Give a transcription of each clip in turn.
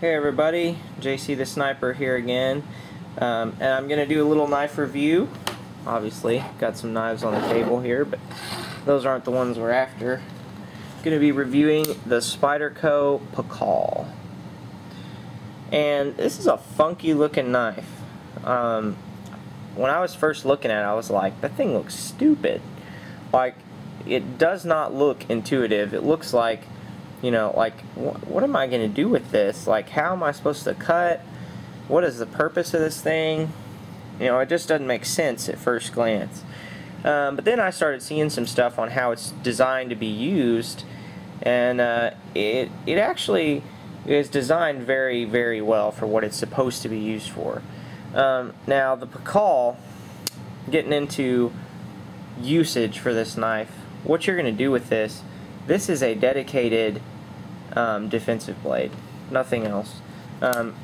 Hey everybody, JC the Sniper here again, and I'm going to do a little knife review. Obviously, got some knives on the table here, but those aren't the ones we're after. I'm going to be reviewing the Spyderco P'Kal. And this is a funky looking knife. When I was first looking at it, I was like, that thing looks stupid. Like, it does not look intuitive. It looks like, you know, like, what am I going to do with this? Like, how am I supposed to cut? What is the purpose of this thing? You know, it just doesn't make sense at first glance. But then I started seeing some stuff on how it's designed to be used, and it actually is designed very, very well for what it's supposed to be used for. Now, the P'Kal, getting into usage for this knife, what you're going to do with this is a dedicated defensive blade, nothing else.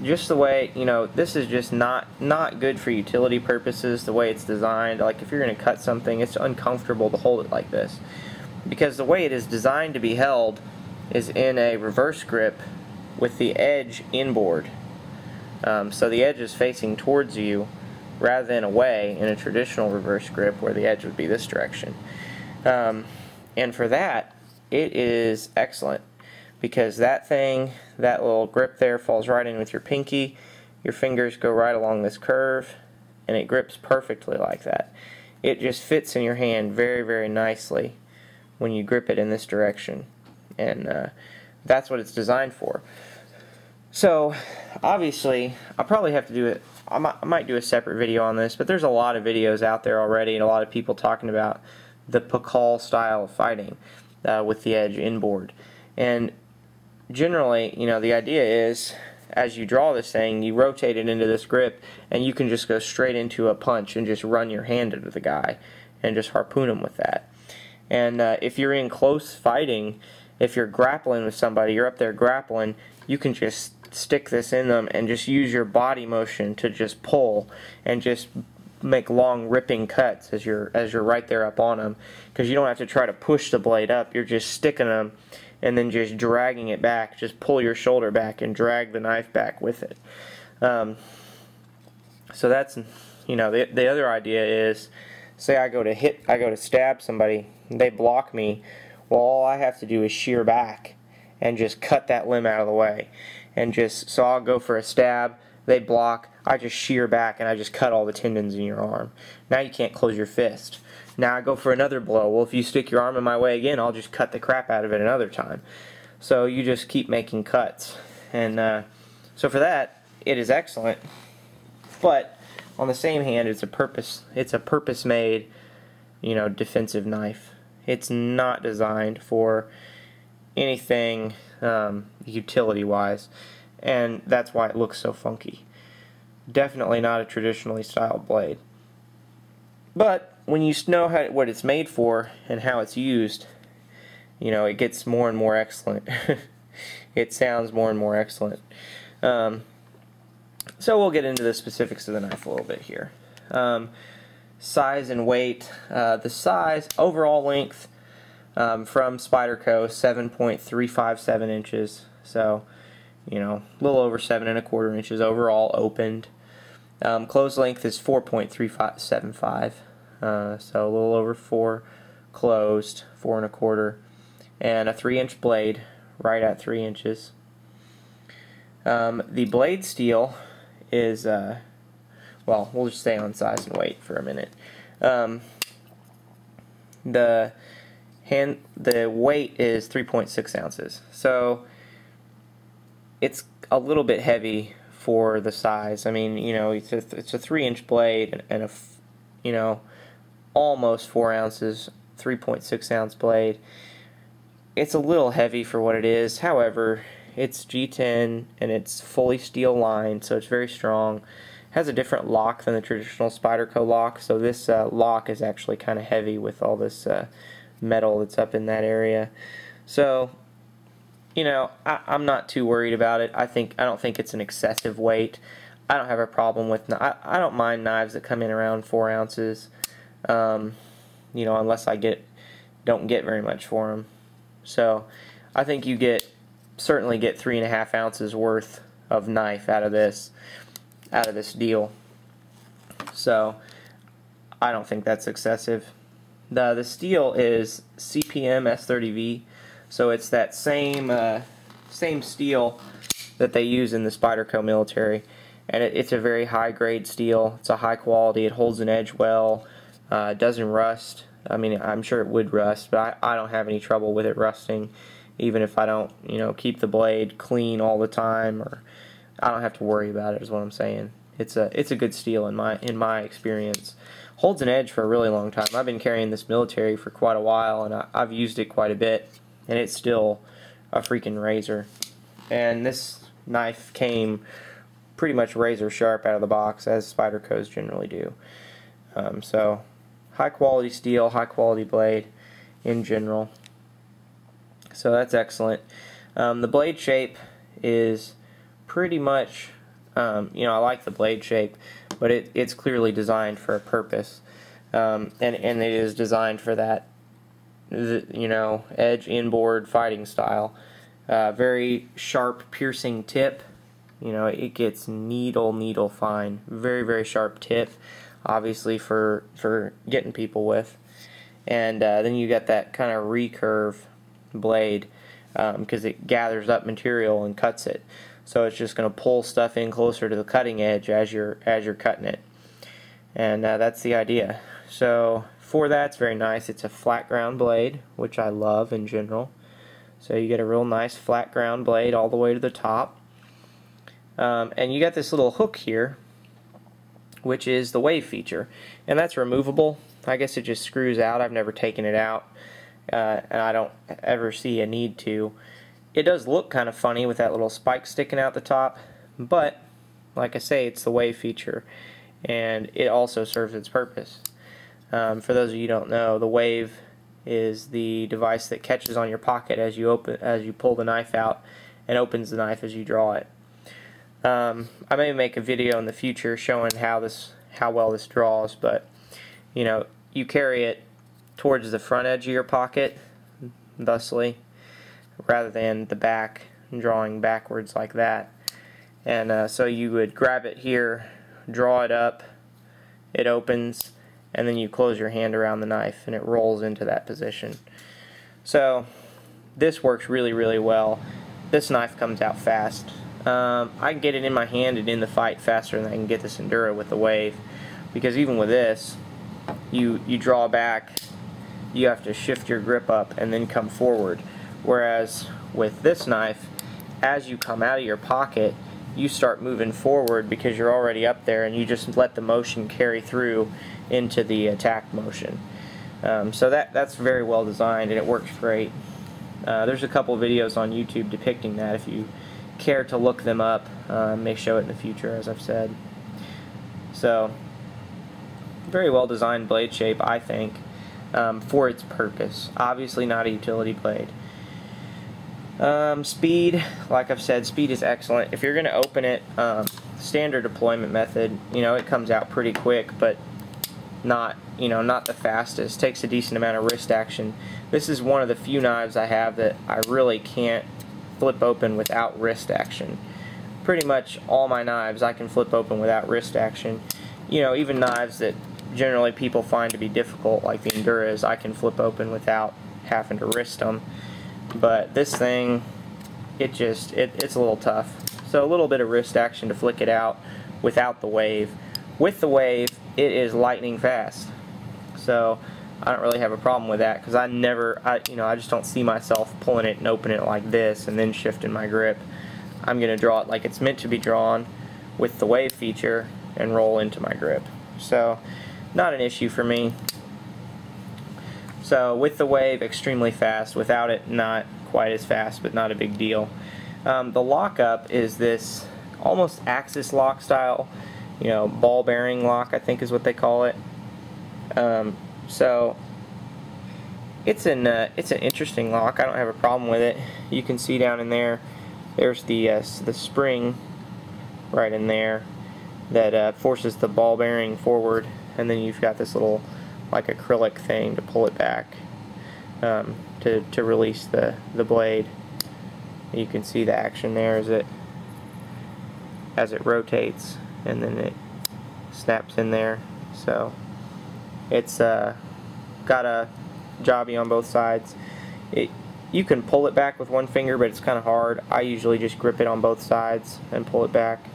Just the way, you know, this is just not good for utility purposes, the way it's designed. Like, if you're going to cut something, it's uncomfortable to hold it like this, because the way it is designed to be held is in a reverse grip with the edge inboard. So the edge is facing towards you rather than away in a traditional reverse grip where the edge would be this direction. And for that, it is excellent, because that little grip there falls right in with your pinky. Your fingers go right along this curve, and it grips perfectly like that. It just fits in your hand very, very nicely when you grip it in this direction, and that's what it's designed for. So, obviously, I'll probably have to do it. I might do a separate video on this, but there's a lot of videos out there already, and a lot of people talking about the P'Kal style of fighting with the edge inboard. And generally, you know, the idea is, as you draw this thing, you rotate it into this grip, and you can just go straight into a punch and just run your hand into the guy and just harpoon him with that. And if you're in close fighting, if you're grappling with somebody, you're up there grappling, you can just stick this in them and just use your body motion to just pull and just make long ripping cuts as you're right there up on them, because you don't have to try to push the blade up. You're just sticking them and then just dragging it back. Just pull your shoulder back and drag the knife back with it. So that's, you know, the other idea is, say I go to stab somebody, they block me. Well, all I have to do is shear back and just cut that limb out of the way, and so I'll go for a stab, they block, I just shear back and I just cut all the tendons in your arm. Now you can't close your fist. Now I go for another blow. Well, if you stick your arm in my way again, I'll just cut the crap out of it another time. So you just keep making cuts, and so for that, it is excellent. But on the same hand, it's a purpose-made, you know, defensive knife. It's not designed for anything utility-wise, and that's why it looks so funky. Definitely not a traditionally styled blade. But when you know what it's made for and how it's used, you know, it gets more and more excellent. It sounds more and more excellent. So we'll get into the specifics of the knife a little bit here. Size and weight. The size, overall length, from Spyderco, 7.357 inches. So, you know, a little over 7¼ inches overall opened. Closed length is 4.375, so a little over 4 closed, 4¼ and a 3-inch blade, right at 3 inches. The blade steel is, well, we'll just stay on size and weight for a minute. The weight is 3.6 ounces, so it's a little bit heavy for the size. I mean, you know, it's a 3-inch blade and you know, almost 4 ounces, 3.6 ounce blade. It's a little heavy for what it is. However, it's G10 and it's fully steel lined, so it's very strong. It has a different lock than the traditional Spyderco lock, so this lock is actually kind of heavy with all this metal that's up in that area. So, you know, I'm not too worried about it. I don't think it's an excessive weight. I don't have a problem with. I don't mind knives that come in around 4 ounces. You know, unless I don't get very much for them. So I think you certainly get 3.5 ounces worth of knife out of this deal. So I don't think that's excessive. The steel is CPM S30V, so it's that same steel that they use in the Spyderco military, and it's a very high grade steel. It's a high quality. It holds an edge well. It doesn't rust. I mean, I'm sure it would rust, but I don't have any trouble with it rusting, even if I don't, keep the blade clean all the time, or I don't have to worry about it, is what I'm saying. It's a good steel in my experience. Holds an edge for a really long time. I've been carrying this military for quite a while, and I've used it quite a bit, and it's still a freaking razor. And this knife came pretty much razor sharp out of the box, as Spydercos generally do. So high quality steel, high quality blade in general. So that's excellent. The blade shape is pretty much, I like the blade shape, but it's clearly designed for a purpose, and it is designed for that, edge inboard fighting style. Very sharp, piercing tip. It gets needle fine. Very, very sharp tip, obviously for getting people with. And then you got that kind of recurve blade, because it gathers up material and cuts it. So it's just going to pull stuff in closer to the cutting edge as you're cutting it. And that's the idea. So for that, it's very nice. It's a flat ground blade, which I love in general. So you get a real nice flat ground blade all the way to the top. And you got this little hook here, which is the wave feature. And that's removable. I guess it just screws out. I've never taken it out, and I don't ever see a need to. It does look kind of funny with that little spike sticking out the top, but like I say, it's the wave feature, and it also serves its purpose. For those of you who don't know, the wave is the device that catches on your pocket as you pull the knife out, and opens the knife as you draw it. I may make a video in the future showing how well this draws, but you carry it towards the front edge of your pocket, thusly, rather than the back, drawing backwards like that. And so you would grab it here, draw it up, it opens, and then you close your hand around the knife and it rolls into that position. So this works really, really well. This knife comes out fast. I can get it in my hand and in the fight faster than I can get this Endura with the wave, because even with this, you draw back, you have to shift your grip up and then come forward. Whereas with this knife, as you come out of your pocket, you start moving forward because you're already up there, and you just let the motion carry through into the attack motion. So that's very well designed, and it works great. There's a couple videos on YouTube depicting that if you care to look them up. May show it in the future, as I've said. So very well designed blade shape, I think, for its purpose. Obviously not a utility blade. Speed, like I've said, speed is excellent. If you're going to open it, standard deployment method, it comes out pretty quick, but not the fastest. Takes a decent amount of wrist action. This is one of the few knives I have that I really can't flip open without wrist action. Pretty much all my knives I can flip open without wrist action. Even knives that generally people find to be difficult, like the Enduras, I can flip open without having to wrist them. But this thing, it's a little tough. So a little bit of wrist action to flick it out without the wave. With the wave, it is lightning fast. So I don't really have a problem with that, because I just don't see myself pulling it and opening it like this and then shifting my grip. I'm going to draw it like it's meant to be drawn with the wave feature and roll into my grip. So not an issue for me. So with the wave, extremely fast. Without it, not quite as fast, but not a big deal. The lockup is this almost axis lock style, ball bearing lock, I think is what they call it. So it's an interesting lock. I don't have a problem with it. You can see down in there, there's the spring right in there that forces the ball bearing forward, and then you've got this little like acrylic thing to pull it back, to release the blade. You can see the action there as it as it rotates, and then it snaps in there. So it's got a jobby on both sides. You can pull it back with one finger, but it's kind of hard. I usually just grip it on both sides and pull it back.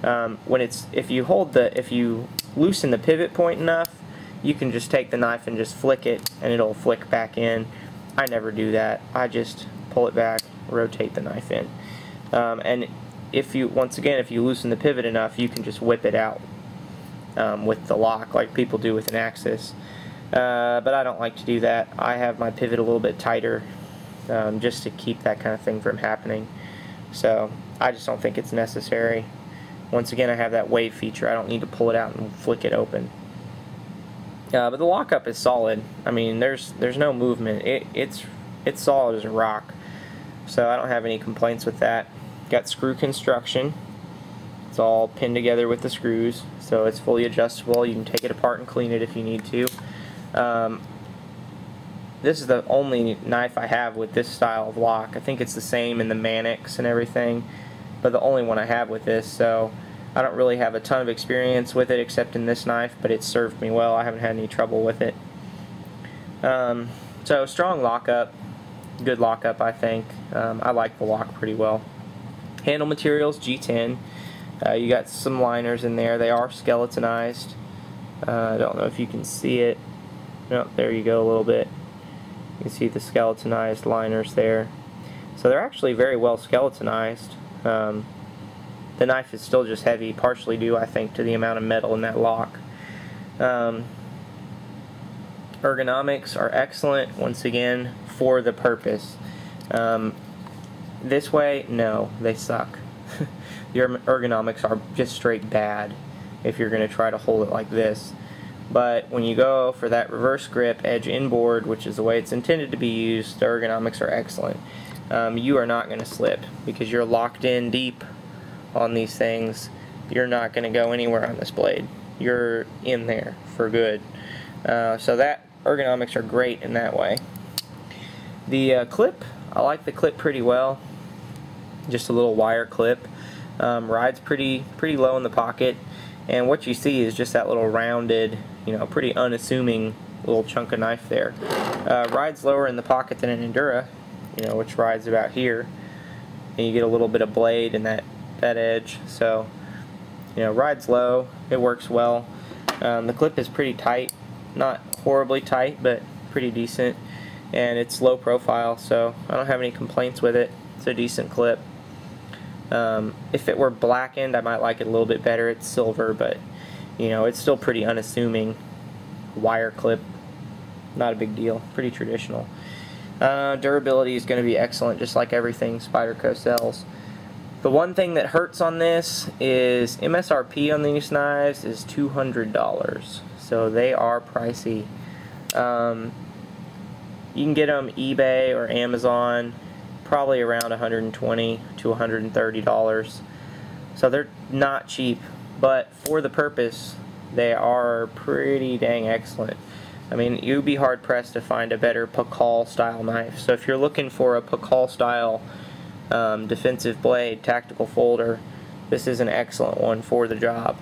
If you loosen the pivot point enough, you can just take the knife and just flick it, and it'll flick back in. I never do that. I just pull it back, rotate the knife in. And once again, if you loosen the pivot enough, you can just whip it out with the lock, like people do with an Axis. But I don't like to do that. I have my pivot a little bit tighter, just to keep that kind of thing from happening. So I just don't think it's necessary. Once again, I have that wave feature. I don't need to pull it out and flick it open. But the lockup is solid. I mean, there's no movement. It's solid as a rock. So I don't have any complaints with that. Got screw construction. It's all pinned together with the screws, so it's fully adjustable. You can take it apart and clean it if you need to. This is the only knife I have with this style of lock. I think it's the same in the Mannix and everything, but the only one I have with this, so I don't really have a ton of experience with it except in this knife, but it's served me well. I haven't had any trouble with it. So strong lockup, good lockup, I think. I like the lock pretty well. Handle materials, G10. You got some liners in there. They are skeletonized. I don't know if you can see it. No, there you go a little bit. You can see the skeletonized liners there. So they're actually very well skeletonized. The knife is still just heavy, partially due, I think, to the amount of metal in that lock. Ergonomics are excellent, once again, for the purpose. This way, no, they suck. The ergonomics are just straight bad if you're going to try to hold it like this. But when you go for that reverse grip edge inboard, which is the way it's intended to be used, the ergonomics are excellent. You are not going to slip because you're locked in deep on these things. You're not going to go anywhere on this blade. You're in there for good. So that ergonomics are great in that way. The clip, I like the clip pretty well. Just a little wire clip. Rides pretty low in the pocket, and what you see is just that little rounded, pretty unassuming little chunk of knife there. Rides lower in the pocket than an Endura, which rides about here, and you get a little bit of blade in that edge. So, rides low. It works well. The clip is pretty tight, not horribly tight, but pretty decent, and it's low profile, so I don't have any complaints with it. It's a decent clip. If it were blackened, I might like it a little bit better. It's silver, but it's still pretty unassuming. Wire clip, not a big deal. Pretty traditional. Durability is going to be excellent, just like everything Spyderco sells. The one thing that hurts on this is MSRP on these knives is $200, so they are pricey. You can get them eBay or Amazon, probably around $120 to $130. So they're not cheap, but for the purpose, they are pretty dang excellent. I mean, you'd be hard pressed to find a better P'Kal style knife. So if you're looking for a P'Kal style defensive blade, tactical folder, this is an excellent one for the job.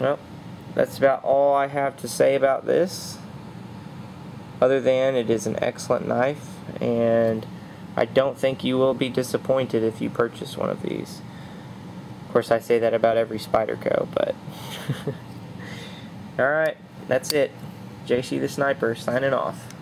Well, that's about all I have to say about this, other than it is an excellent knife, and I don't think you will be disappointed if you purchase one of these. Of course, I say that about every Spyderco, but alright, that's it. JC the Sniper signing off.